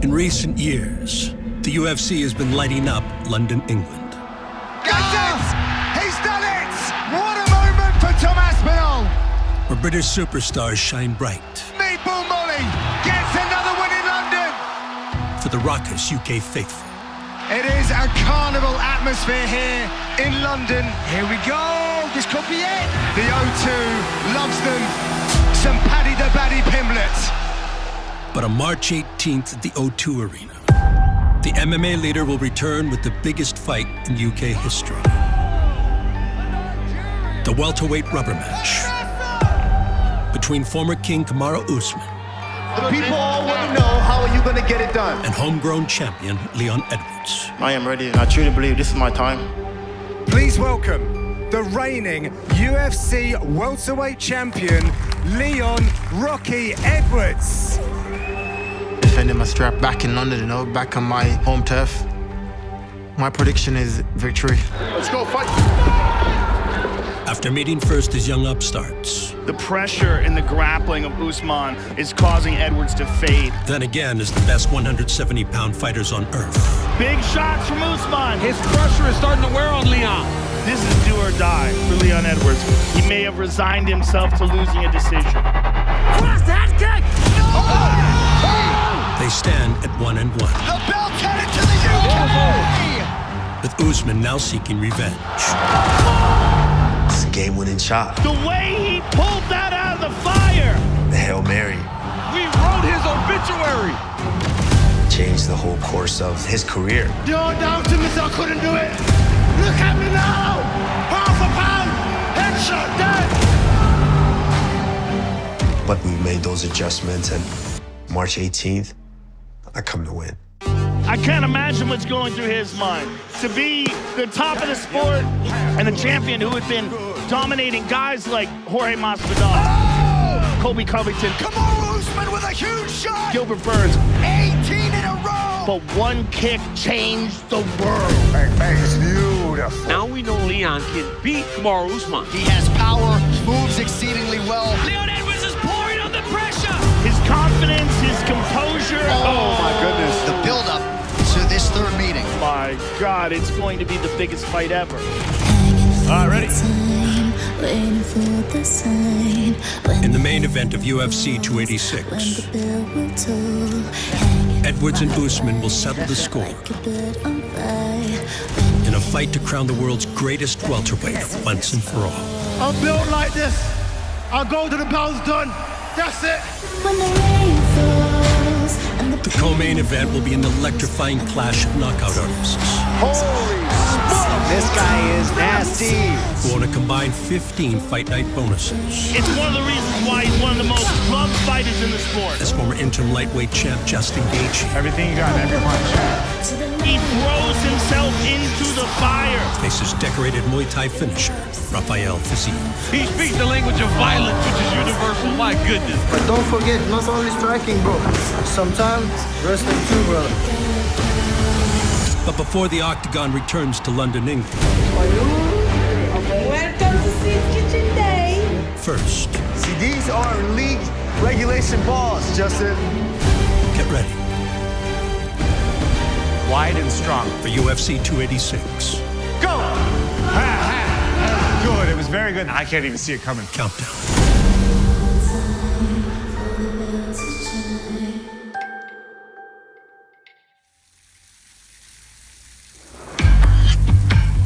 In recent years, the UFC has been lighting up London, England. Gets it! He's done it! What a moment for Thomas Pinal! Where British superstars shine bright. Meatball Molly gets another win in London! For the raucous UK faithful. It is a carnival atmosphere here in London. Here we go! This could be it! The O2 loves them. Some Paddy the Baddy Pimblets. But on March 18th at the O2 Arena, the MMA leader will return with the biggest fight in UK history. The welterweight rubber match between former King Kamaru Usman. The people all want to know, how are you going to get it done? And homegrown champion Leon Edwards. I am ready, and I truly believe this is my time. Please welcome the reigning UFC welterweight champion, Leon "Rocky" Edwards. Defending my strap back in London, back on my home turf. My prediction is victory. Let's go fight. After meeting first as young upstarts. The pressure in the grappling of Usman is causing Edwards to fade. Then again as the best 170-pound fighters on earth. Big shots from Usman. His pressure is starting to wear on Leon. This is do or die for Leon Edwards. He may have resigned himself to losing a decision. Cross that kick! They stand at 1-1. The belt headed to the UK! With Usman now seeking revenge. It's a game-winning shot. The way he pulled that out of the fire! The Hail Mary We wrote his obituary. changed the whole course of his career. The doubting myself couldn't do it. Look at me now. Half a pound. Headshot dead. But we made those adjustments, and March 18th, I come to win. I can't imagine what's going through his mind. To be the top of the sport and the champion who had been dominating guys like Jorge Masvidal, Colby Covington, Kamaru Usman with a huge shot! Gilbert Burns. 18 in a row! But one kick changed the world. It's beautiful. Now we know Leon can beat Kamaru Usman. He has power, moves exceedingly well. Leon Edwards is pouring on the pressure. His confidence, his composure. Oh my goodness. The build-up to this third meeting. My God, it's going to be the biggest fight ever. All right, ready? In the main event of UFC 286, Edwards and Usman will settle the score in a fight to crown the world's greatest welterweight once and for all. I'm built like this. I'll go to the bell's done. That's it. The co-main event will be an electrifying clash of knockout artists. Holy smoke! This guy is nasty. Who own a combined 15 fight night bonuses. It's one of the reasons why he's one of the most loved fighters in the sport. As former interim lightweight champ Justin Gaethje Everything you got, every punch. He throws himself into the fire. faces decorated Muay Thai finisher Rafael Fiziev. He speaks the language of violence, which is universal. My goodness. But don't forget, not only striking, bro. Sometimes wrestling too, brother. But before the Octagon returns to London, England, Welcome to Sweet Kitchen Day. first, See, these are league regulation balls, Justin. get ready Wide and strong. for UFC 286 Go! Good, it was very good. I can't even see it coming. Countdown.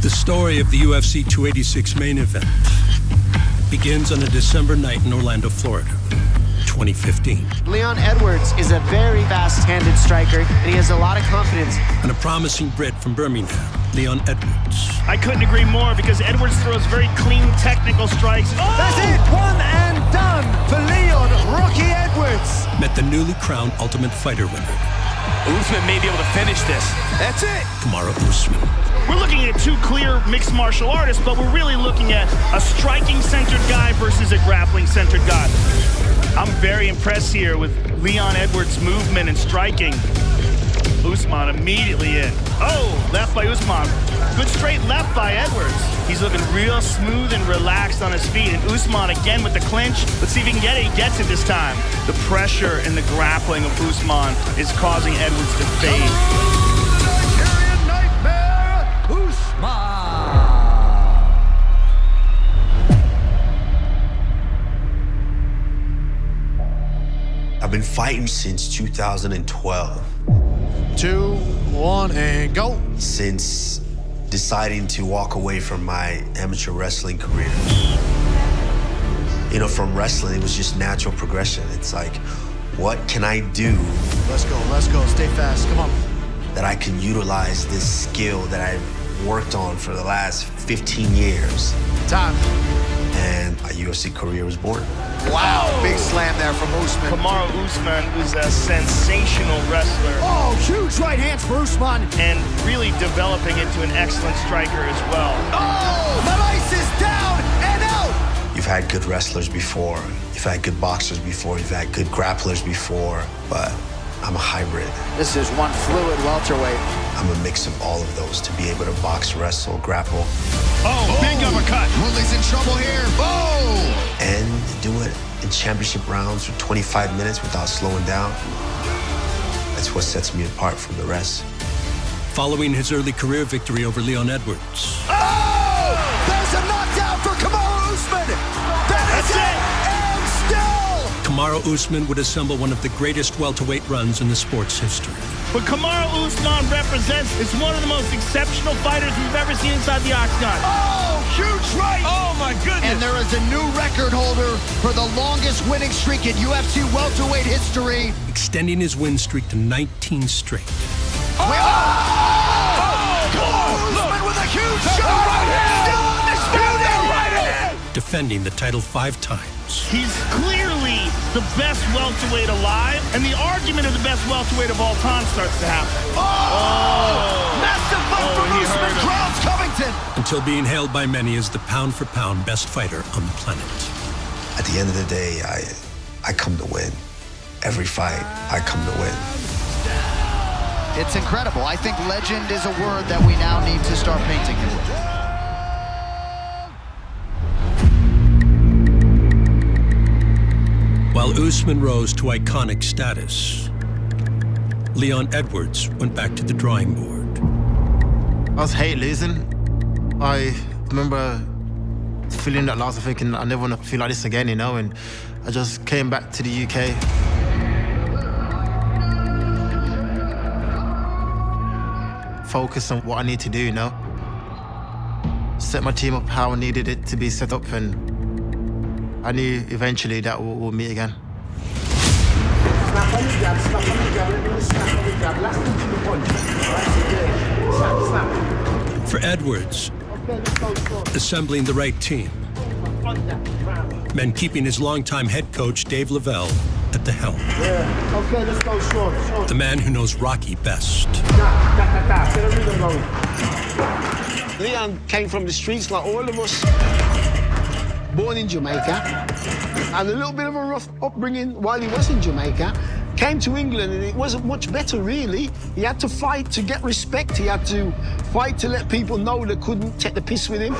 The story of the UFC 286 main event begins on a December night in Orlando, Florida, 2015. Leon Edwards is a very fast-handed striker, and he has a lot of confidence. And a promising Brit from Birmingham, Leon Edwards, I couldn't agree more because Edwards throws very clean technical strikes. Oh! That's it! One and done for Leon "Rocky" Edwards. met the newly crowned Ultimate Fighter winner, Usman may be able to finish this. That's it! Kamaru Usman. We're looking at two clear mixed martial artists, but we're really looking at a striking-centered guy versus a grappling-centered guy. I'm very impressed here with Leon Edwards' movement and striking. Usman immediately in. Oh, left by Usman. Good straight left by Edwards. He's looking real smooth and relaxed on his feet. And Usman again with the clinch. Let's see if he can get it. He gets it this time. The pressure and the grappling of Usman is causing Edwards to fade. Nigerian Nightmare, Usman. I've been fighting since 2012. 2, 1, and go. Since deciding to walk away from my amateur wrestling career. You know, from wrestling, it was just natural progression. It's like, what can I do? Let's go, stay fast, come on. That I can utilize this skill that I've worked on for the last 15 years. Time. And my UFC career was born. Wow, big slam there from Usman. Kamaru Usman was a sensational wrestler. Oh, huge right hands for Usman. And really developing into an excellent striker as well. Oh, Marais is down and out. You've had good wrestlers before. You've had good boxers before. You've had good grapplers before. But I'm a hybrid. This is one fluid welterweight. I'm a mix of all of those to be able to box, wrestle, grapple. Oh, big uppercut. Woodley's in trouble here. Oh! And do it in championship rounds for 25 minutes without slowing down. That's what sets me apart from the rest. Following his early career victory over Leon Edwards. Oh! There's a knockdown for Kamaru Usman. That's it. And still. Kamaru Usman would assemble one of the greatest welterweight runs in the sport's history. What Kamaru Usman represents is one of the most exceptional fighters we've ever seen inside the octagon. Oh, huge right. Oh my goodness. And there is a new record holder for the longest winning streak in UFC welterweight history. Extending his win streak to 19 straight. Usman with a huge shot. Still undisputed. Defending the title 5 times. He's clearly the best welterweight alive, and the argument of the best welterweight of all time starts to happen. Massive fight from Usman crowds Covington. Until being hailed by many as the pound-for-pound best fighter on the planet. At the end of the day, I come to win. Every fight, I come to win. It's incredible. I think legend is a word that we now need to start painting it with. While Usman rose to iconic status, Leon Edwards went back to the drawing board. I was hate losing. I remember feeling that loss, thinking I never want to feel like this again, you know, and I just came back to the UK. Focus on what I need to do, you know. Set my team up how I needed it to be set up, and I knew eventually that we'll meet again. For Edwards, assembling the right team meant keeping his longtime head coach, Dave Lavelle, at the helm. Okay, let's go, Sean. The man who knows Rocky best. Leon came from the streets like all of us. Born in Jamaica, and a little bit of a rough upbringing while he was in Jamaica. Came to England and it wasn't much better, really. He had to fight to get respect. He had to fight to let people know they couldn't take the piss with him.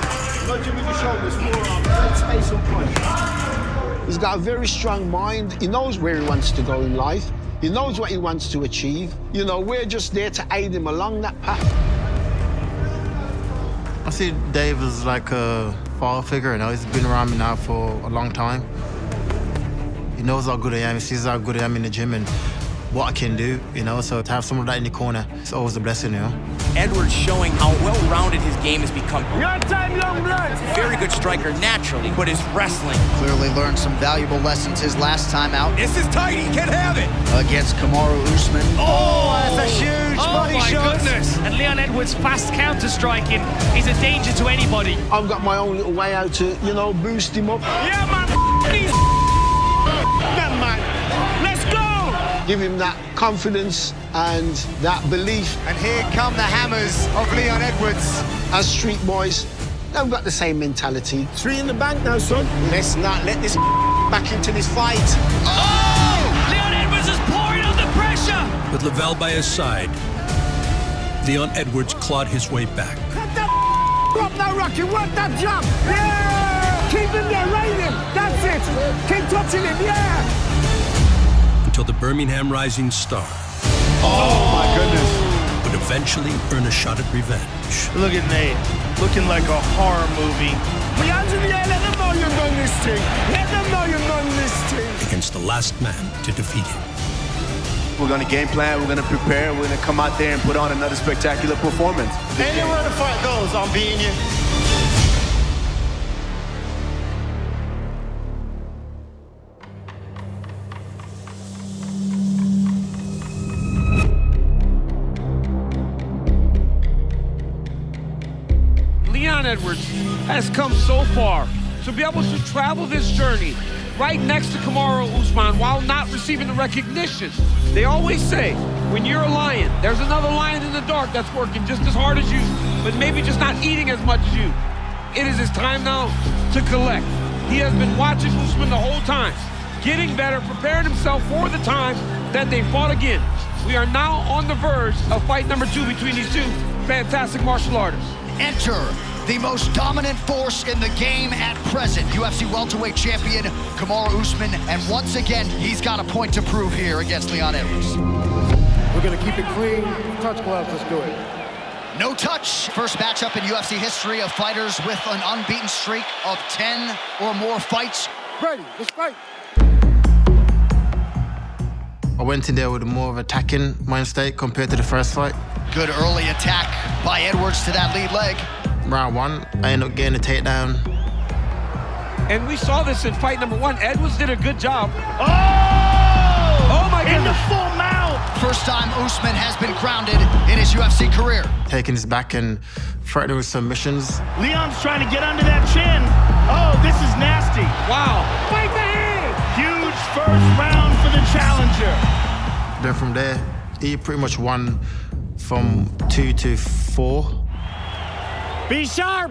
He's got a very strong mind. He knows where he wants to go in life. He knows what he wants to achieve. You know, we're just there to aid him along that path. I see Dave as like a father figure, you know. He's been around me now for a long time. He knows how good I am, he sees how good I am in the gym and what I can do, you know. So to have someone like that in the corner, it's always a blessing, you know. Edwards showing how well-rounded his game has become. Your time, young blood. Very good striker naturally, but his wrestling. Clearly learned some valuable lessons his last time out. This is tight, he can have it. Against Kamaru Usman. Oh, that's a huge body shot. Oh my goodness. And Leon Edwards' fast counter-striking is a danger to anybody. I've got my own little way out to, you know, boost him up. Yeah, man. Man. Let's go. Give him that confidence and that belief. And here come the hammers of Leon Edwards. As street boys, they've got the same mentality. 3 in the bank now, son. Let's not let this back into this fight. Oh! Leon Edwards is pouring on the pressure. With Lavelle by his side, Leon Edwards clawed his way back. Cut that up now, Rocky. Work that jump. Yeah! Keep him there, right in. That's it. Keep touching him, yeah! Until the Birmingham Rising Star. Oh, my goodness. Would eventually earn a shot at revenge. Look at Nate, looking like a horror movie. Let them know you've done this thing. Let them know you've done this thing. Against the last man to defeat him. We're going to game plan, we're going to prepare, we're going to come out there and put on another spectacular performance. Anywhere the fight goes, I'm beating you. Leon Edwards has come so far to be able to travel this journey right next to Kamaru Usman while not receiving the recognition. They always say, when you're a lion, there's another lion in the dark that's working just as hard as you, but maybe just not eating as much as you. It is his time now to collect. He has been watching Usman the whole time, getting better, preparing himself for the time that they fought again. We are now on the verge of fight number 2 between these two fantastic martial artists. Enter the most dominant force in the game at present, UFC welterweight champion Kamaru Usman, and once again, he's got a point to prove here against Leon Edwards. We're gonna keep it clean. Touch gloves, let's do it. No touch. First matchup in UFC history of fighters with an unbeaten streak of 10 or more fights. Ready, let's fight. I went in there with a more of attacking mind state compared to the first fight. Good early attack by Edwards to that lead leg. Round 1, I ended up getting a takedown. And we saw this in fight number 1. Edwards did a good job. Oh my goodness. In the full mount. First time Usman has been grounded in his UFC career. Taking his back and threatening with submissions. Leon's trying to get under that chin. Oh, this is nasty. Wow. Fight the head. Huge first round for the challenger. Then from there, he pretty much won from 2 to 4. Be sharp.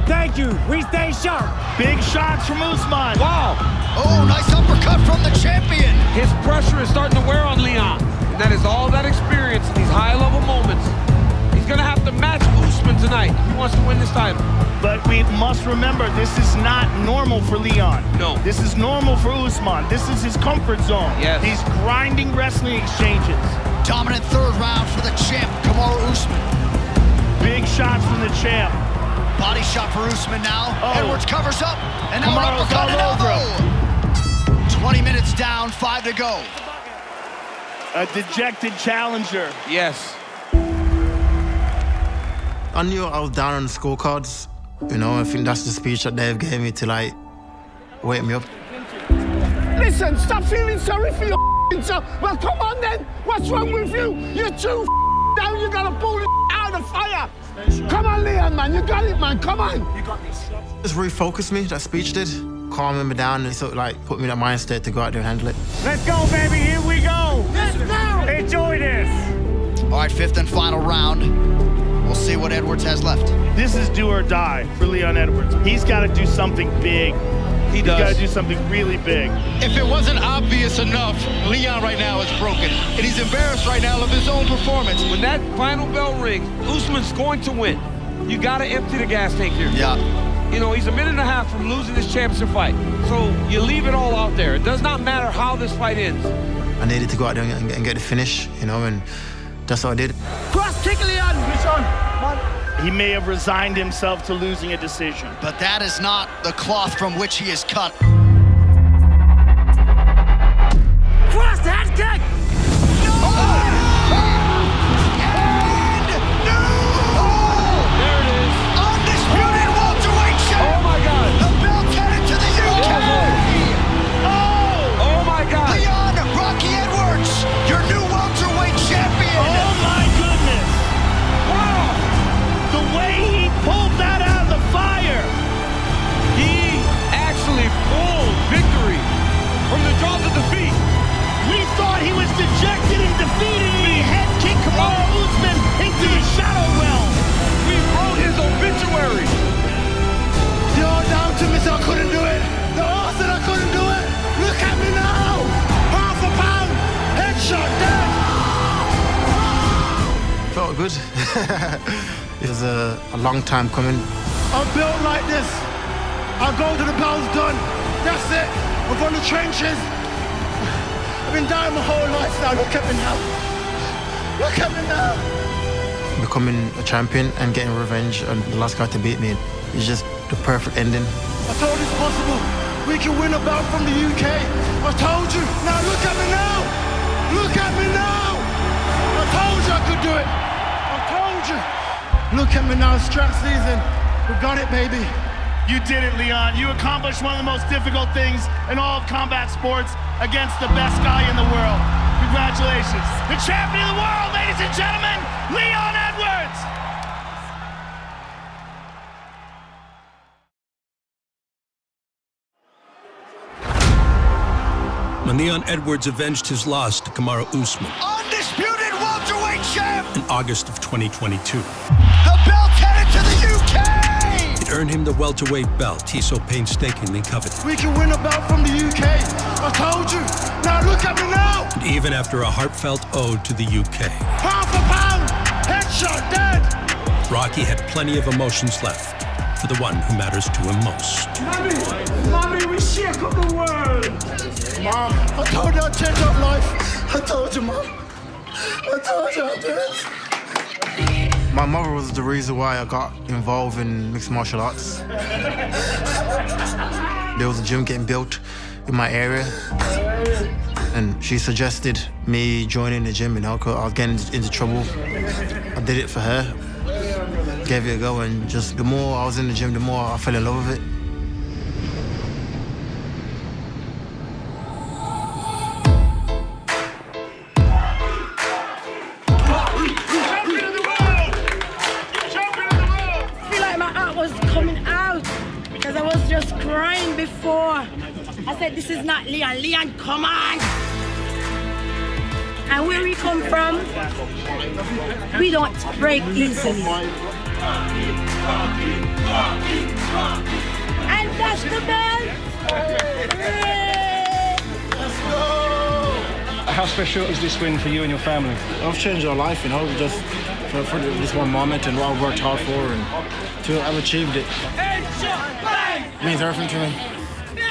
Thank you. We stay sharp. Big shots from Usman. Wow. Oh, nice uppercut from the champion. His pressure is starting to wear on Leon. And that is all that experience in these high-level moments. He's going to have to match Usman tonight if he wants to win this title. But we must remember, this is not normal for Leon. No. This is normal for Usman. This is his comfort zone. Yes. He's grinding wrestling exchanges. Dominant third round for the champ, Kamaru Usman. Big shots from the champ. Body shot for Usman now. Oh. Edwards covers up, and now an Kamaru's uppercut and all over elbow. 20 minutes down, 5 to go. A dejected challenger. Yes. I knew I was down on the scorecards. You know, I think that's the speech that Dave gave me to, like, wake me up. Listen, stop feeling sorry for your self. Well, come on then. What's wrong with you? You're too down. You gotta pull it out of the fire. Come on, Leon, man. You got it, man. Come on. You got this. Just refocused me, that speech did. Calming me down and sort of, like, put me in that mind state to go out there and handle it. Let's go, baby. Here we go. Let's go. Enjoy this. All right, 5th and final round. We'll see what Edwards has left. This is do or die for Leon Edwards. He's got to do something big. He's got to do something really big. If it wasn't obvious enough, Leon right now is broken. And he's embarrassed right now of his own performance. When that final bell rings, Usman's going to win. You got to empty the gas tank here. Yeah. You know, he's a minute and a half from losing this championship fight. So you leave it all out there. It does not matter how this fight ends. I needed to go out there and get the finish, you know, and that's what I did. Cross kick, Leon. Which one? He may have resigned himself to losing a decision. But that is not the cloth from which he is cut. Cross head kick. There it is. Undisputed welterweight champ. Oh, my God. The belt headed to the UK. Oh, my God. Leon Rocky Edwards, your new welterweight champion. Oh, my goodness. Wow. The way he pulled that out of the fire. He actually pulled It was a long time coming. I'm built like this. I go to the battle's done. That's it. I'm from the trenches. I've been dying my whole life now. Look at me now. Look at me now. Becoming a champion and getting revenge on the last guy to beat me is just the perfect ending. I told you it's possible. We can win a belt from the UK. I told you. Now look at me now. Look at me now. I told you I could do it. I told you. Look at me now. It's track season. We got it, baby. You did it, Leon. You accomplished one of the most difficult things in all of combat sports against the best guy in the world. Congratulations. The champion of the world, ladies and gentlemen, Leon Edwards. When Leon Edwards avenged his loss to Kamaru Usman Undisputed welterweight champ. in August of 2022, The belt headed to the UK. it earned him the welterweight belt he so painstakingly coveted. We can win a belt from the UK. I told you. Now look at me now. And even after a heartfelt ode to the UK, Pound for pound. Headshot dead. Rocky had plenty of emotions left for the one who matters to him most. Mommy, we shake up the world. Mom, I told you I'd change up life. I told you, Mom. I told you I'd do it. My mother was the reason why I got involved in mixed martial arts. There was a gym getting built in my area, and she suggested me joining the gym, you know, because I was getting into trouble. I did it for her, gave it a go, and just the more I was in the gym, the more I fell in love with it. Crying before. I said, this is not Leon. Leon, come on. And where we come from, we don't break easily. And that's the bell. Let's go. How special is this win for you and your family? I've changed our life, you know, just for this one moment and what I've worked hard for, and to have achieved it. It means everything to me.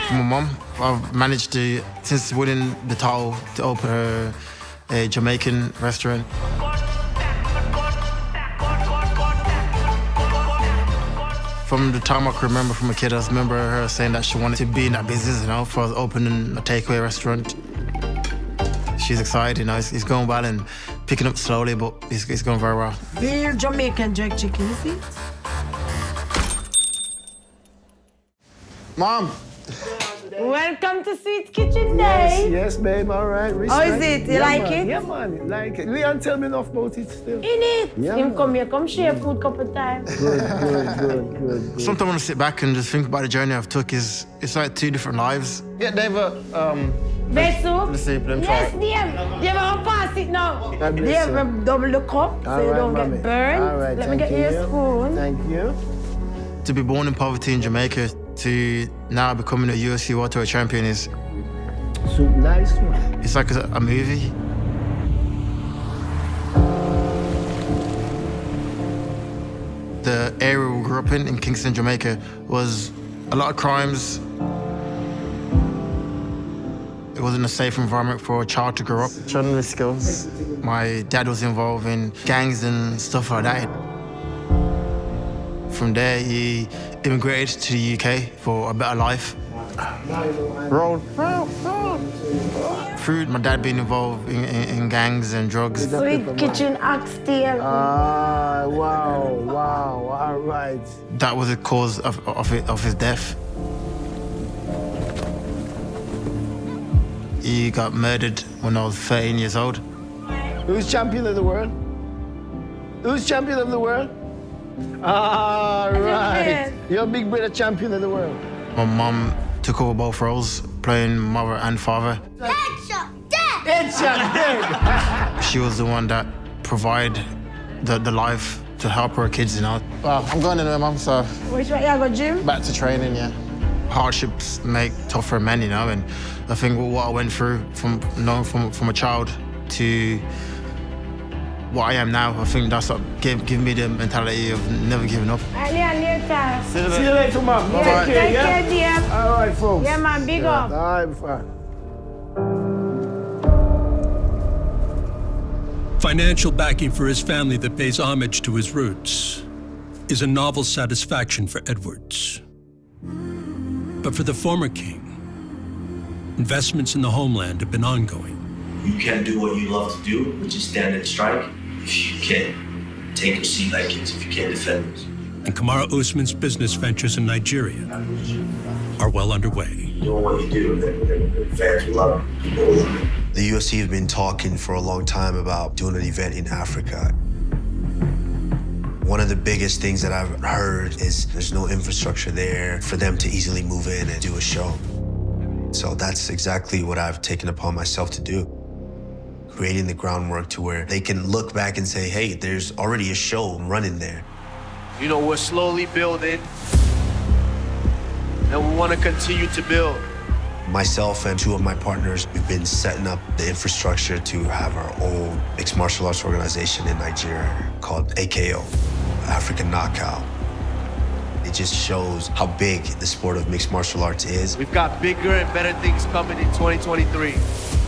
For my mum, I've managed to, since winning the title, to open a Jamaican restaurant. From the time I can remember from a kid, I remember her saying that she wanted to be in that business, you know, for us opening a takeaway restaurant. She's excited, you know, it's going well and picking up slowly, but it's going very well. Real Jamaican jerk chicken, you see? Mom. Welcome to Sweet Kitchen Day. Yes, babe, all right. How is it? You like man. it? Yeah, man, like it. Leon tell me enough about it still. In it. Yeah, Him man. come here, come share food couple times. Good. Sometimes when I sit back and just think about the journey I've took, it's like two different lives. Yeah, David, Best soup? let's see, let me Yes, try. dear. You ever pass it now? God bless You you. ever double the cup so All you right, don't mommy. get burned? All right, Let me thank get you a you. spoon. Thank you. To be born in poverty in Jamaica to now becoming a UFC welterweight champion is, Soup nice, man. it's like a movie. The area we grew up in Kingston, Jamaica, was a lot of crimes. It wasn't a safe environment for a child to grow up. Trying the skills. My dad was involved in gangs and stuff like that. From there, he immigrated to the UK for a better life. Roll. Through my dad being involved in gangs and drugs. Sweet Kitchen oxtail. Ah, wow, all right. That was the cause of his death. He got murdered when I was 13 years old. Who's champion of the world? Who's champion of the world? All right. You're big brother champion of the world. My mum took over both roles, playing mother and father. Headshot dead. Headshot dead. She was the one that provided the life to help her kids, you know. Well, I'm going anyway, Mum, so Which way you go, gym? back to training, yeah. Hardships make tougher men, you know, and I think what I went through from a child to what I am now. I think that's what gave me the mentality of never giving up. See you later, man. Yeah, take care, dear. All right, folks. Yeah, man, big up. All right, fine. Financial backing for his family that pays homage to his roots is a novel satisfaction for Edwards. But for the former king, investments in the homeland have been ongoing. You can't do what you love to do, which is stand and strike, if you can't take your seat like kids, if you can't defend us. And Kamaru Usman's business ventures in Nigeria are well underway. Doing what you do, the fans will love it. The UFC has been talking for a long time about doing an event in Africa. One of the biggest things that I've heard is there's no infrastructure there for them to easily move in and do a show. So that's exactly what I've taken upon myself to do. Creating the groundwork to where they can look back and say, hey, there's already a show running there. You know, we're slowly building, and we want to continue to build. Myself and two of my partners, we've been setting up the infrastructure to have our own mixed martial arts organization in Nigeria called AKO, African Knockout. It just shows how big the sport of mixed martial arts is. We've got bigger and better things coming in 2023.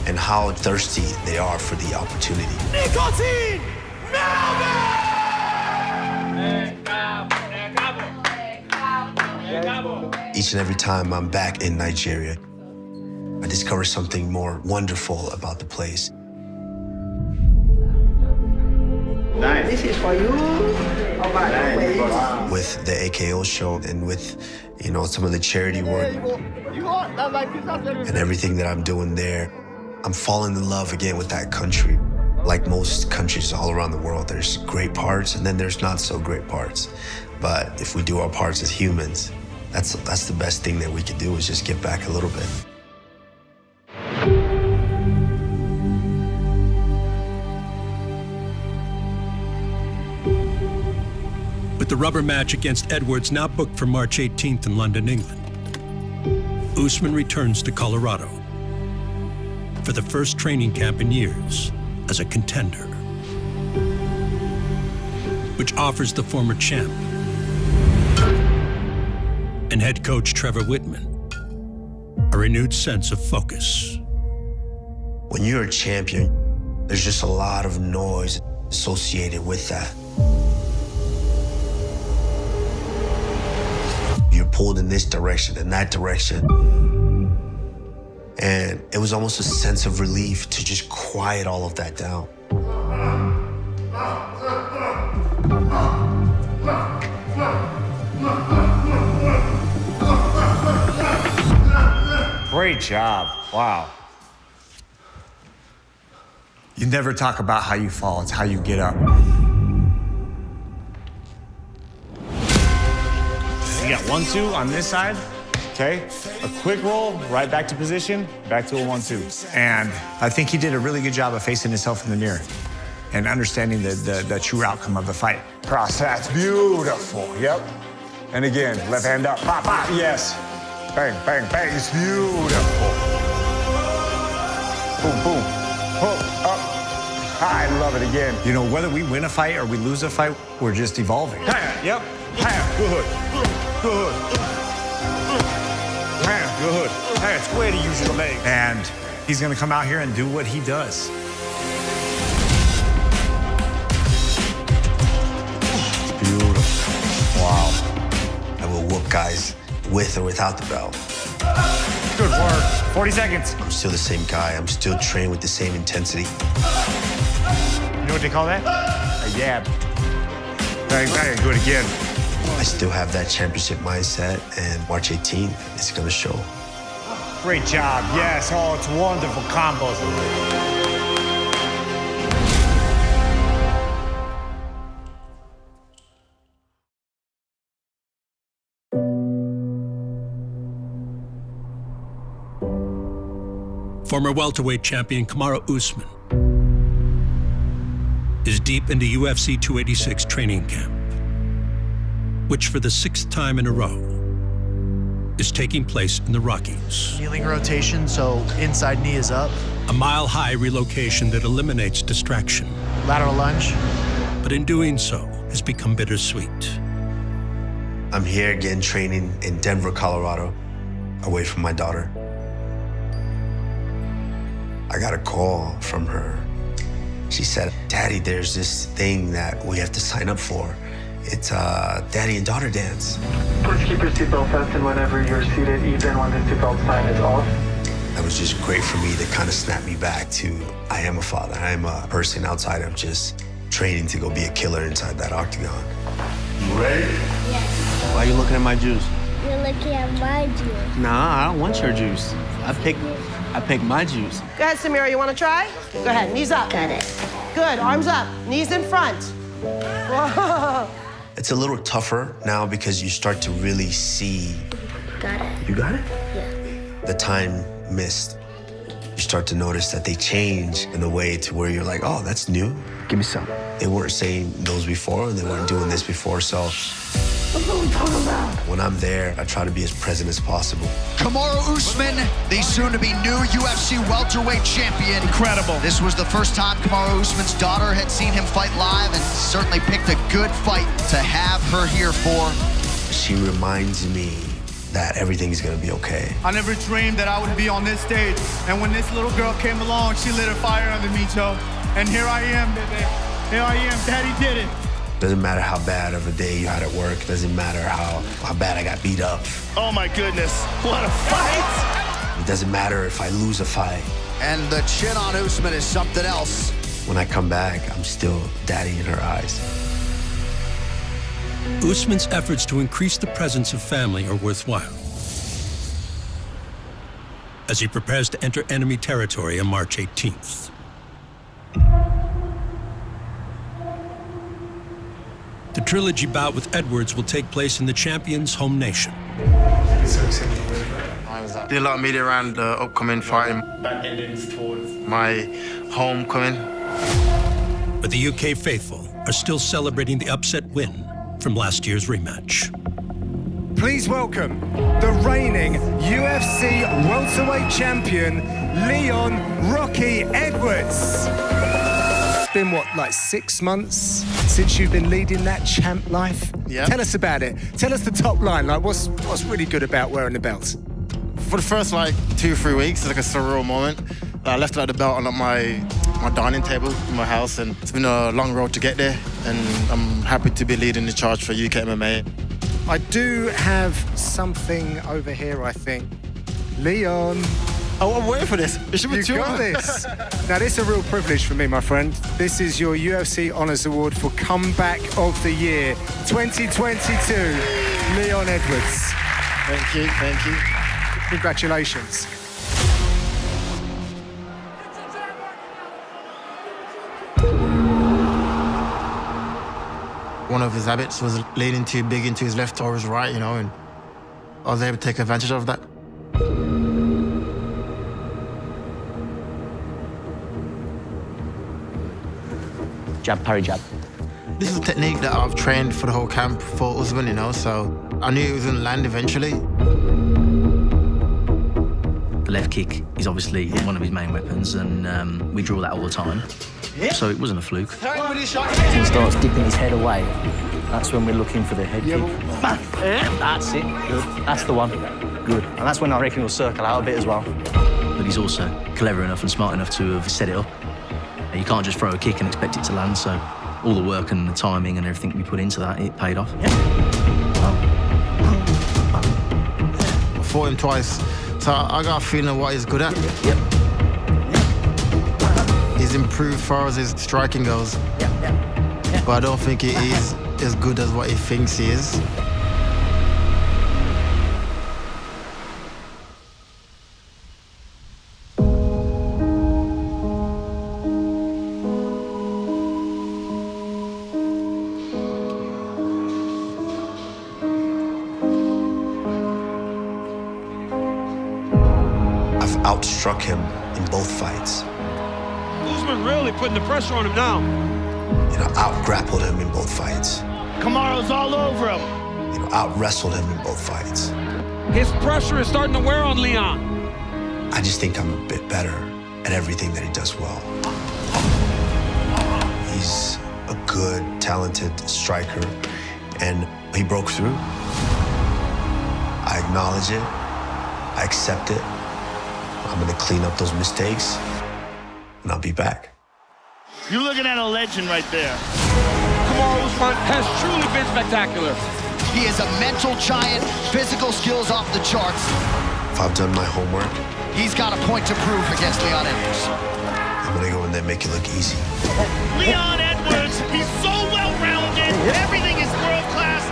And how thirsty they are for the opportunity. Nicotine! Each and every time I'm back in Nigeria, I discover something more wonderful about the place. Nice. This is for you. With the AKO show and with, you know, some of the charity work and everything that I'm doing there, I'm falling in love again with that country. Like most countries all around the world, there's great parts and then there's not so great parts. But if we do our parts as humans, that's the best thing that we can do, is just give back a little bit. With the rubber match against Edwards now booked for March 18th in London, England, Usman returns to Colorado for the first training camp in years as a contender, which offers the former champ and head coach Trevor Whitman a renewed sense of focus. When you're a champion, there's just a lot of noise associated with that. You're pulled in this direction and that direction. And it was almost a sense of relief to just quiet all of that down. Great job. Wow. You never talk about how you fall, it's how you get up. You got 1-2 on this side, okay? A quick roll, right back to position, back to a 1-2. And I think he did a really good job of facing himself in the mirror and understanding the true outcome of the fight. Cross, that's beautiful, yep. And again, left hand up, pop, pop, yes. Bang, bang, bang, it's beautiful. Boom, boom, hook, up. I love it again. You know, whether we win a fight or we lose a fight, we're just evolving. Yep, good. Good. Good. It's way to use your legs. And he's gonna come out here and do what he does. Beautiful. Wow. I will whoop guys with or without the belt. Good work. 40 seconds. I'm still the same guy. I'm still trained with the same intensity. You know what they call that? A yab. Bang, bang, do it again. I still have that championship mindset, and March 18th, it's gonna show. Great job, yes. Oh, it's wonderful combos. Former welterweight champion Kamaru Usman is deep into UFC 286 training camp, which for the 6th time in a row is taking place in the Rockies. Kneeling rotation, so inside knee is up. A mile-high relocation that eliminates distraction. Lateral lunge. But in doing so, has become bittersweet. I'm here again training in Denver, Colorado, away from my daughter. I got a call from her. She said, "Daddy, there's this thing that we have to sign up for. It's daddy and daughter dance." Please keep your seatbelt fastened whenever you're seated, even when the seatbelt sign is off. That was just great for me to kind of snap me back to, I am a father. I am a person outside of just training to go be a killer inside that octagon. You ready? Yes. Why are you looking at my juice? You're looking at my juice. Nah, I don't want your juice. I picked my juice. Go ahead, Samira, you want to try? Go ahead, knees up. Got it. Good, arms up, knees in front. Whoa. It's a little tougher now because you start to really see. Got it. You got it? Yeah. The time missed. You start to notice that they change in a way to where you're like, oh, that's new. Give me some. They weren't saying those before, and they weren't doing this before, so What are we talking about? when I'm there, I try to be as present as possible. Kamaru Usman, the soon-to-be new UFC welterweight champion. Incredible. This was the first time Kamaru Usman's daughter had seen him fight live, and certainly picked a good fight to have her here for. She reminds me that everything's gonna be okay. I never dreamed that I would be on this stage. And when this little girl came along, she lit a fire under me, Joe. And here I am, baby. Here I am. Daddy did it. Doesn't matter how bad of a day you had at work. Doesn't matter how bad I got beat up. Oh my goodness, what a fight! It doesn't matter if I lose a fight. And the chin on Usman is something else. When I come back, I'm still daddy in her eyes. Usman's efforts to increase the presence of family are worthwhile. As he prepares to enter enemy territory on March 18th. The trilogy bout with Edwards will take place in the champion's home nation. Did a lot of media around the upcoming fight. My homecoming. But the UK faithful are still celebrating the upset win from last year's rematch. Please welcome the reigning UFC welterweight champion, Leon "Rocky" Edwards. It's been, what, like 6 months since you've been leading that champ life? Yeah. Tell us about it. Tell us the top line. Like, what's really good about wearing the belt? For the first, 2-3 weeks, it's like a surreal moment. I left the belt on my dining table in my house, and it's been a long road to get there, and I'm happy to be leading the charge for UK MMA. I do have something over here, I think. Leon. Oh, I'm waiting for this. It should be You too got long. this. Now, this is a real privilege for me, my friend. This is your UFC Honours Award for Comeback of the Year 2022, Leon Edwards. Thank you, thank you. Congratulations. One of his habits was leaning too big into his left or his right, and I was able to take advantage of that. Jab, parry, jab. This is a technique that I've trained for the whole camp for Usman, so I knew it was going to land eventually. The left kick is obviously one of his main weapons, and we draw that all the time. So it wasn't a fluke. He starts dipping his head away. That's when we're looking for the head kick. Bang! That's it. Good. That's the one. Good. And that's when I reckon he'll circle out a bit as well. But he's also clever enough and smart enough to have set it up. You can't just throw a kick and expect it to land, so all the work and the timing and everything we put into that, it paid off. I fought him twice, so I got a feeling of what he's good at. Yep. He's improved as far as his striking goes. But I don't think he is as good as what he thinks he is. I've outstruck him in both fights. Usman really putting the pressure on him now. Out-grappled him in both fights. Kamaru's all over him. Out-wrestled him in both fights. His pressure is starting to wear on Leon. I just think I'm a bit better at everything that he does well. He's a good, talented striker, and he broke through. I acknowledge it. I accept it. I'm gonna clean up those mistakes, and I'll be back. You're looking at a legend right there. Kamaru Usman has truly been spectacular. He is a mental giant, physical skills off the charts. If I've done my homework, he's got a point to prove against Leon Edwards. I'm gonna go in there and make it look easy. Leon Edwards, he's so well-rounded. Everything is world-class.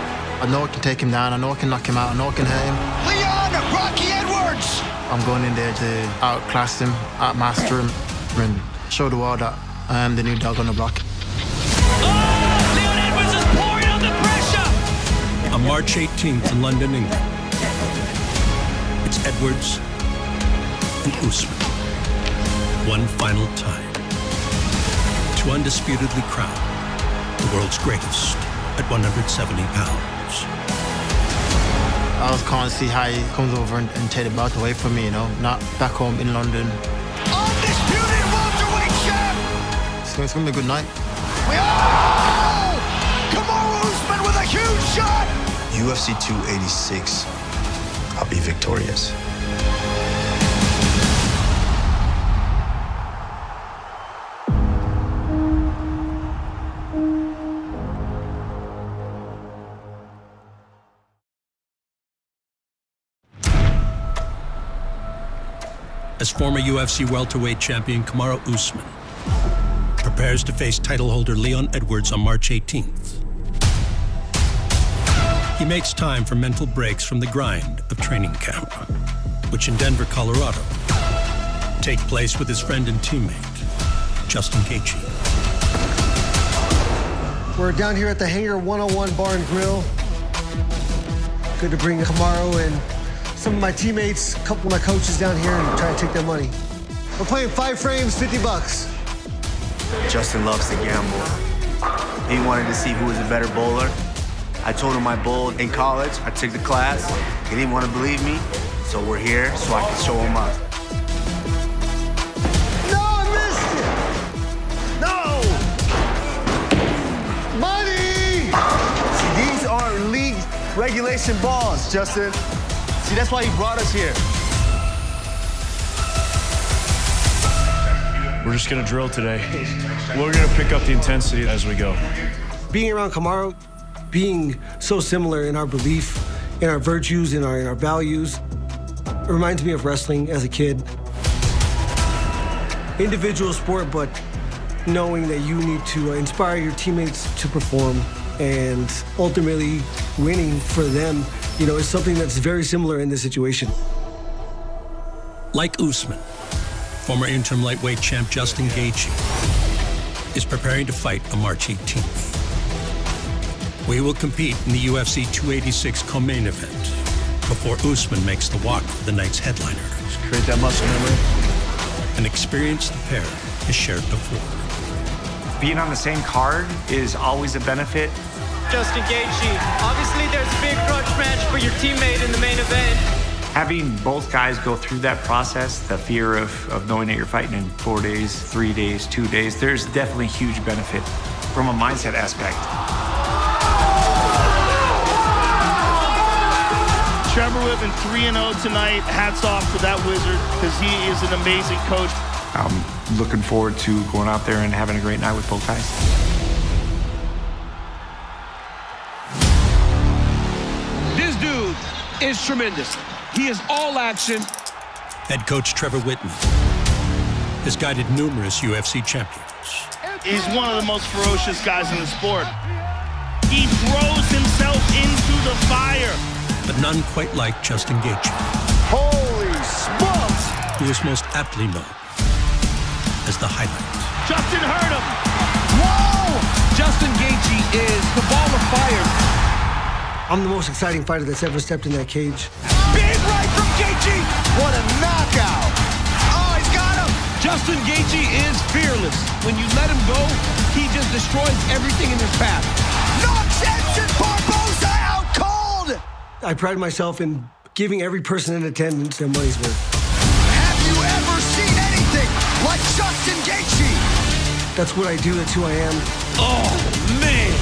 I know I can take him down. I know I can knock him out. I know I can hurt him. Leon Rocky Edwards! I'm going in there to outclass him, outmaster him, and show the world that I am the new dog on the block. Leon Edwards is pouring on the pressure. On March 18th in London, England, it's Edwards and Usman. One final time to undisputedly crown the world's greatest at 170 pounds. I was calling to see how he comes over and take the belt away from me, you know, not back home in London. Undisputed welterweight champ! It's gonna be a good night. Kamaru Usman with a huge shot! UFC 286, I'll be victorious. As former UFC welterweight champion Kamaru Usman prepares to face title holder Leon Edwards on March 18th. He makes time for mental breaks from the grind of training camp, which in Denver, Colorado, take place with his friend and teammate, Justin Gaethje. We're down here at the Hangar 101 Bar and Grill. Good to bring Kamaru and some of my teammates, a couple of my coaches down here and try to take their money. We're playing 5 frames, $50. Justin loves to gamble. He wanted to see who was a better bowler. I told him I bowled in college. I took the class. He didn't want to believe me, so we're here so I can show him up. No, I missed it! No! Money! See, these are league regulation balls, Justin. See, that's why he brought us here. We're just gonna drill today. We're gonna pick up the intensity as we go. Being around Kamaru, being so similar in our belief, in our virtues, in our values, it reminds me of wrestling as a kid. Individual sport, but knowing that you need to inspire your teammates to perform and ultimately winning for them, you know, is something that's very similar in this situation. Like Usman, former interim lightweight champ Justin Gaethje is preparing to fight on March 18th. We will compete in the UFC 286 co-main event before Usman makes the walk for the night's headliner. Just create that muscle memory. An experience the pair has shared before. Being on the same card is always a benefit. Justin Gaethje, obviously there's a big grudge match for your teammate in the main event. Having both guys go through that process, the fear of knowing that you're fighting in 4 days, 3 days, 2 days, there's definitely huge benefit from a mindset aspect. Trevor Whitman 3-0 tonight. Hats off to that wizard because he is an amazing coach. I'm looking forward to going out there and having a great night with both guys. This dude is tremendous. He is all action. Head coach Trevor Whitman has guided numerous UFC champions. He's one of the most ferocious guys in the sport. He throws himself into the fire. But none quite like Justin Gaethje. Holy smokes! Who is most aptly known as the highlight. Justin hurt him. Whoa! Justin Gaethje is the ball of fire. I'm the most exciting fighter that's ever stepped in that cage. Big right from Gaethje! What a knockout! Oh, he's got him! Justin Gaethje is fearless. When you let him go, he just destroys everything in his path. Knocks Edson Barboza out cold! I pride myself in giving every person in attendance their money's worth. Have you ever seen anything like Justin Gaethje? That's what I do. That's who I am. Oh, man.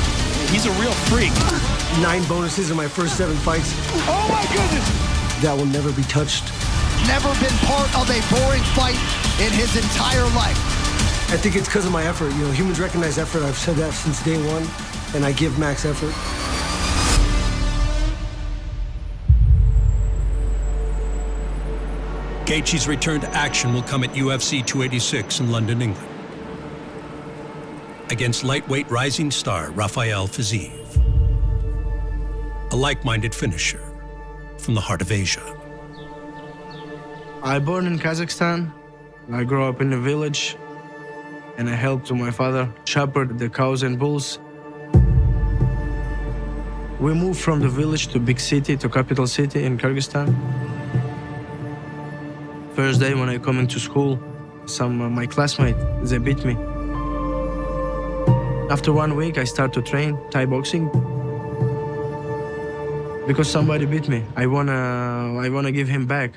He's a real freak. 9 bonuses in my first 7 fights. Oh, my goodness. That will never be touched. Never been part of a boring fight in his entire life. I think it's because of my effort. You know, humans recognize effort. I've said that since day one, and I give max effort. Gaethje's return to action will come at UFC 286 in London, England, against lightweight rising star Rafael Fiziev, a like-minded finisher from the heart of Asia. I born in Kazakhstan. I grew up in a village, and I helped my father shepherd the cows and bulls. We moved from the village to big city, to capital city in Kyrgyzstan. First day when I come into school, some of my classmates, they beat me. After 1 week, I start to train Thai boxing because somebody beat me. I wanna give him back.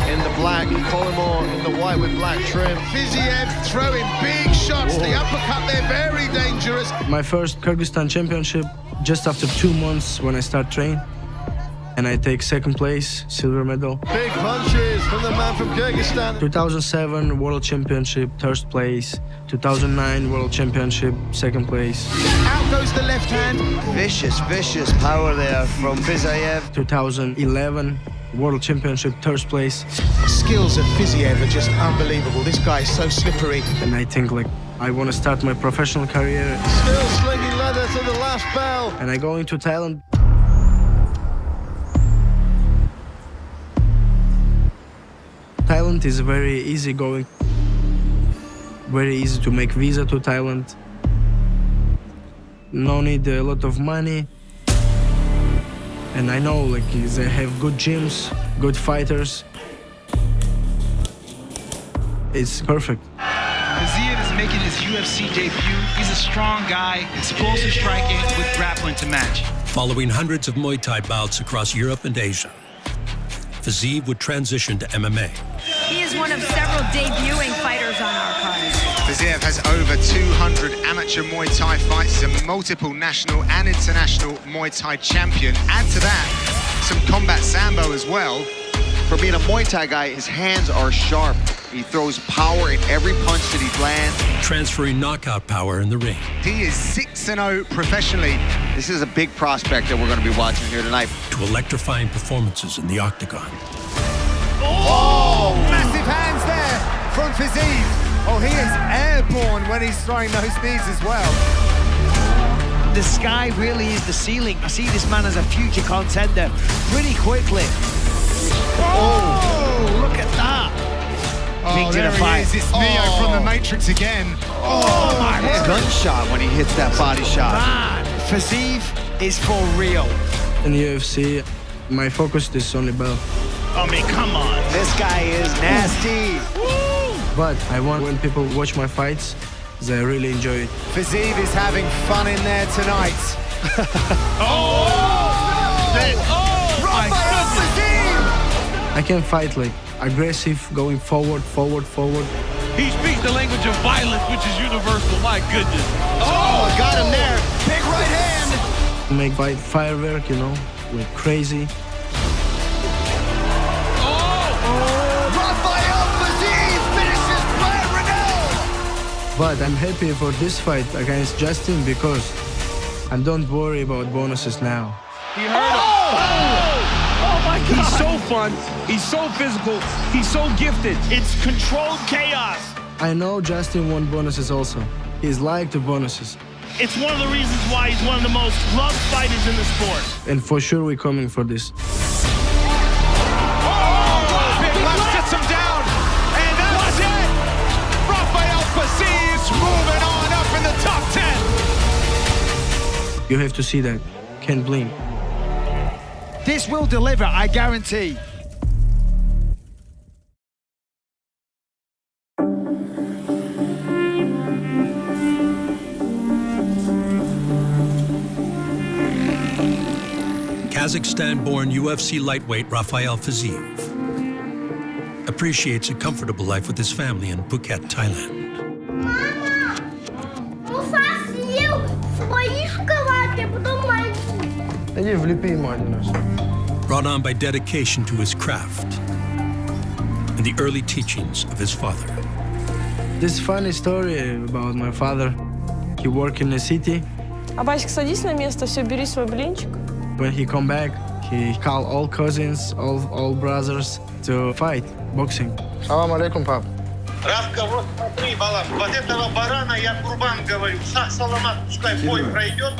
In the black, Collymore in the white with black trim. Fiziev throwing big shots. The uppercut there, very dangerous. My first Kyrgyzstan championship, just after 2 months when I start training, and I take second place, silver medal. Big punches from the man from Kyrgyzstan. 2007 World Championship, third place. 2009 World Championship, second place. Out goes the left hand. Vicious, vicious power there from Fiziev. 2011 World Championship, third place. Skills of Fiziev are just unbelievable. This guy is so slippery. And I think like I want to start my professional career. Still slinging leather to the last bell. And I go into Thailand. Thailand is very easy going. Very easy to make visa to Thailand. No need a lot of money. And I know like they have good gyms, good fighters. It's perfect. Fiziev is making his UFC debut. He's a strong guy, explosive striking with grappling to match. Following hundreds of Muay Thai bouts across Europe and Asia, Fiziev would transition to MMA. He is one of several debuting fighters on our card. Fiziev has over 200 amateur Muay Thai fights. He's a multiple national and international Muay Thai champion. Add to that some combat Sambo as well. For being a Muay Thai guy, his hands are sharp. He throws power in every punch that he lands. Transferring knockout power in the ring. He is 6-0 professionally. This is a big prospect that we're going to be watching here tonight. To electrifying performances in the octagon. Oh! Massive hands there from Fiziev. Oh, he is airborne when he's throwing those knees as well. The sky really is the ceiling. I see this man as a future contender pretty quickly. Oh, look at that. Oh, there he is. It's Neo from the Matrix again. Oh, my God. Gunshot when he hits that body shot. Man, Fiziev is for real. In UFC, my focus is only belt. I mean, come on. This guy is nasty. But I want when people watch my fights, they really enjoy it. Fiziev is having fun in there tonight. I can fight like aggressive, going forward, forward, forward. He speaks the language of violence, which is universal. My goodness. Oh, got him there. Big right hand. Make firework, you know, like crazy. But I'm happy for this fight against Justin because I don't worry about bonuses now. He heard him. Oh my God. He's so fun. He's so physical. He's so gifted. It's controlled chaos. I know Justin won bonuses also. He's like the bonuses. It's one of the reasons why he's one of the most loved fighters in the sport. And for sure we're coming for this. Big left sets him down. And that's it. Rafael Fiziev moving on up in the top 10. You have to see that. Can't blink. This will deliver, I guarantee. Kazakhstan-born UFC lightweight Rafael Fiziev appreciates a comfortable life with his family in Phuket, Thailand. Brought on by dedication to his craft and the early teachings of his father. This funny story about my father. He worked in the city. Абаська, садись на место, все, бери свой блинчик. When he come back, he called all cousins, all brothers to fight boxing. Салам алейкум, пап. Равка, вот смотри, Балам, вот этого барана я курбан говорю. Саламат, пускай бой пройдет.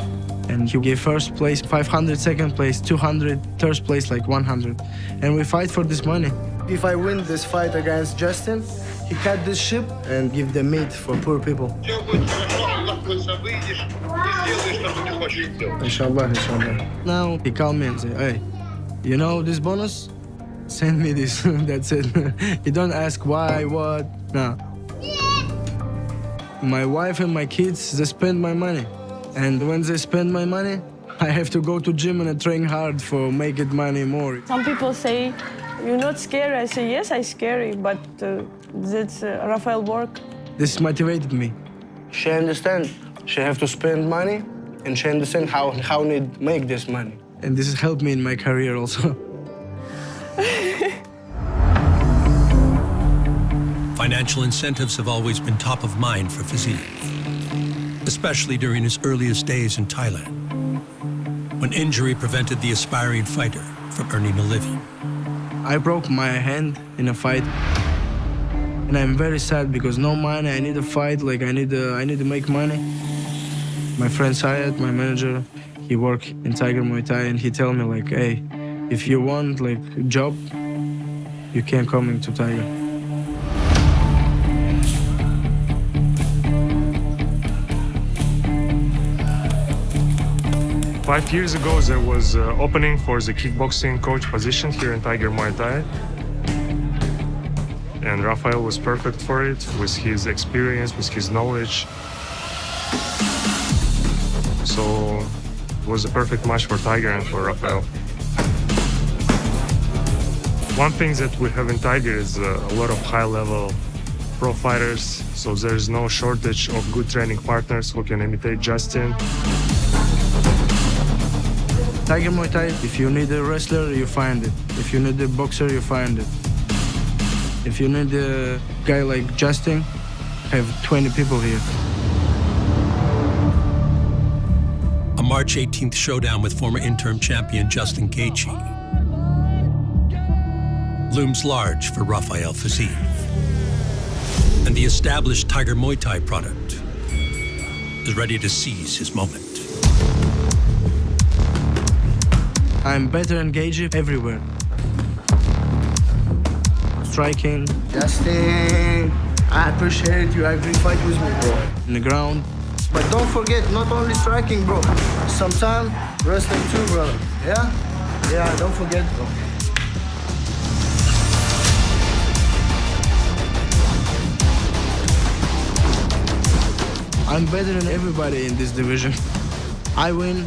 And he gave first place 500, second place 200, third place like 100. And we fight for this money. If I win this fight against Justin, he cut this ship and give the meat for poor people. Все будет хорошо, Аллах, выйдешь и сделаешь, что ты хочешь сделать. Inshallah, inshallah. Now he called me and said, hey, you know this bonus? Send me this. That's it. You don't ask why, what, no. My wife and my kids, they spend my money. And when they spend my money, I have to go to gym and train hard for making money more. Some people say, you're not scary. I say, yes, I'm scary, but that's Rafael work. This motivated me. She understands. She have to spend money, and she understands how need make this money. And this has helped me in my career also. Financial incentives have always been top of mind for Fiziev, especially during his earliest days in Thailand, when injury prevented the aspiring fighter from earning a living. I broke my hand in a fight, and I'm very sad because no money. I need a fight. Like I need to make money. My friend Syed, my manager, he worked in Tiger Muay Thai, and he tell me like, hey, if you want like a job, you can come into Tiger. Five years ago, there was an opening for the kickboxing coach position here in Tiger Muay Thai. And Rafael was perfect for it, with his experience, with his knowledge. So it was a perfect match for Tiger and for Rafael. One thing that we have in Tiger is a lot of high-level pro fighters, so there's no shortage of good training partners who can imitate Justin. Tiger Muay Thai, if you need a wrestler, you find it. If you need a boxer, you find it. If you need a guy like Justin, I have 20 people here. A March 18th showdown with former interim champion Justin Gaethje looms large for Rafael Fiziev. And the established Tiger Muay Thai product is ready to seize his moment. I'm better than Gaethje everywhere. Striking. Justin, I appreciate you. I agree fight with me, bro. In the ground. But don't forget, not only striking, bro. Sometimes wrestling too, brother. Yeah? Yeah, don't forget, bro. I'm better than everybody in this division. I win,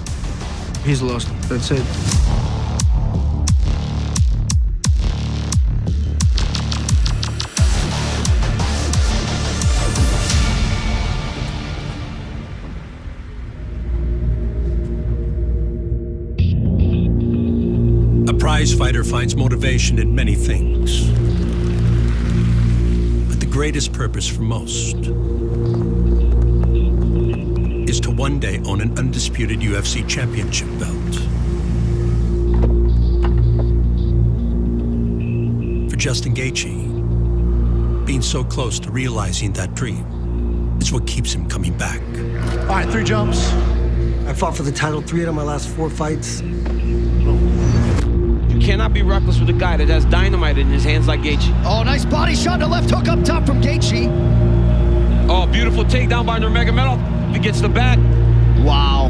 he's lost. That's it. A prize fighter finds motivation in many things, but the greatest purpose for most is to one day own an undisputed UFC championship belt. For Justin Gaethje, being so close to realizing that dream is what keeps him coming back. All right, 3 jumps. I fought for the title 3 out of my last 4 fights. You cannot be reckless with a guy that has dynamite in his hands like Gaethje. Oh, nice body shot, a left hook up top from Gaethje. Oh, beautiful takedown by Nurmagomedov. He gets the back. Wow.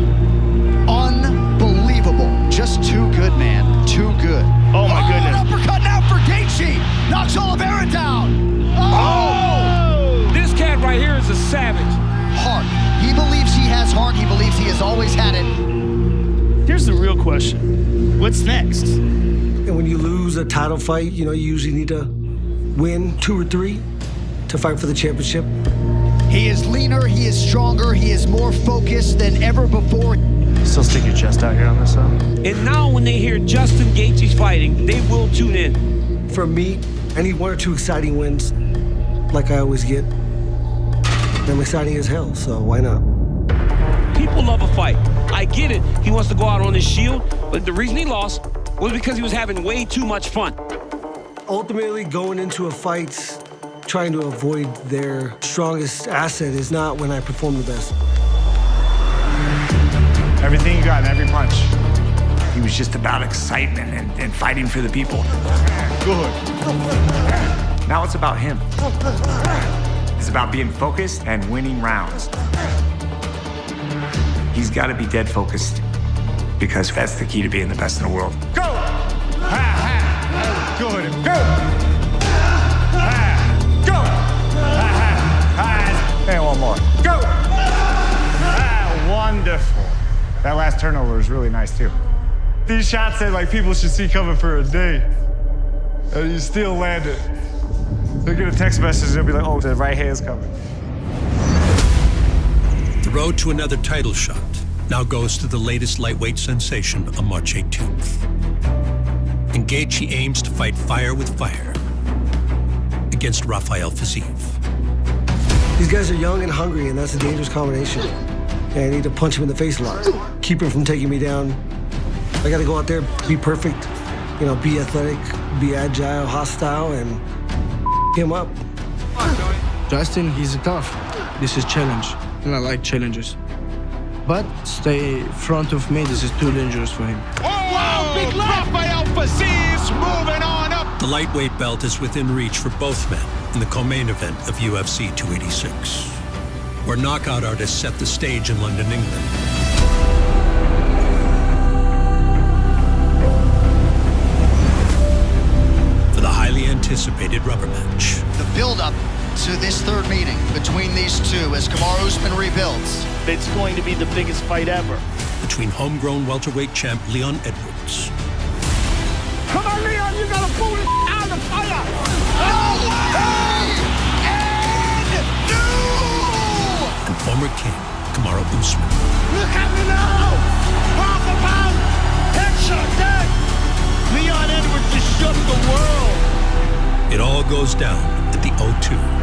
Unbelievable. Just too good, man. Too good. Oh, my goodness. An uppercut now for Gaethje. Knocks Oliveira down. Oh! This cat right here is a savage. Heart. He believes he has heart. He believes he has always had it. Here's the real question. What's next? And when you lose a title fight, you usually need to win 2 or 3 to fight for the championship. He is leaner, he is stronger, he is more focused than ever before. Still stick your chest out here on this side. And now when they hear Justin Gaethje's fighting, they will tune in. For me, I need 1 or 2 exciting wins, like I always get. I'm exciting as hell, so why not? People love a fight. I get it. He wants to go out on his shield, but the reason he lost was because he was having way too much fun. Ultimately, going into a fight, trying to avoid their strongest asset is not when I perform the best. Everything you got in every punch. He was just about excitement and fighting for the people. Good. Now it's about him. It's about being focused and winning rounds. He's got to be dead focused because that's the key to being the best in the world. Go! Ha, ha. Good. Go! Ha. Go! Ha, ha. Ha. And one more. Go! Ah, wonderful. That last turnover was really nice too. These shots that people should see coming for a day, and you still land it. They'll get a text message, they'll be like, oh, the right hand's coming. The road to another title shot now goes to the latest lightweight sensation on March 18th. And Gaethje aims to fight fire with fire against Rafael Fiziev. These guys are young and hungry, and that's a dangerous combination. And I need to punch him in the face a lot, keep him from taking me down. I gotta go out there, be perfect, be athletic, be agile, hostile, and him up. Justin, he's tough. This is challenge, and I like challenges. But stay front of me, this is too dangerous for him. Wow, big Rafael Fiziev moving on up. The lightweight belt is within reach for both men in the co-main event of UFC 286, where knockout artists set the stage in London, England. For the highly anticipated rubber match. The build-up to this third meeting between these two as Kamaru Usman rebuilds. It's going to be the biggest fight ever. Between homegrown welterweight champ Leon Edwards. Come on, Leon, you gotta pull this out of the fire. And former king Kamaru Usman. Look at me now! Half a pound! Headshot dead! Leon Edwards just shook the world! It all goes down at the O2.